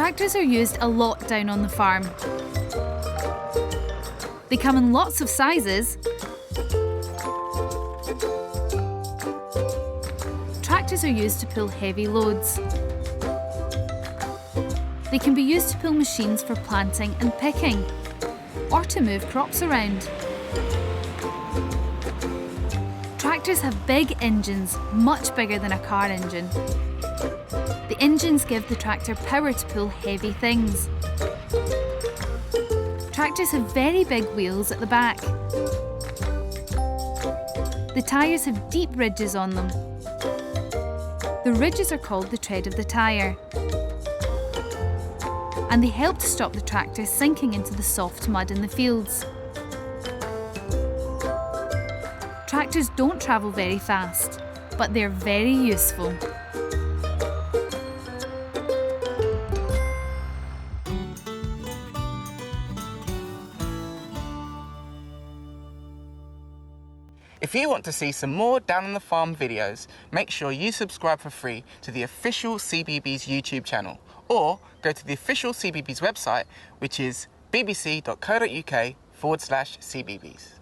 Tractors are used a lot down on the farm. They come in lots of sizes. Tractors are used to pull heavy loads. They can be used to pull machines for planting and picking, or to move crops around. Tractors have big engines, much bigger than a car engine. The engines give the tractor power to pull heavy things. Tractors have very big wheels at the back. The tyres have deep ridges on them. The ridges are called the tread of the tyre, and they help to stop the tractor sinking into the soft mud in the fields. Tractors don't travel very fast, but they're very useful. If you want to see some more Down on the Farm videos, make sure you subscribe for free to the official CBeebies YouTube channel, or go to the official CBeebies website, which is bbc.co.uk/CBeebies.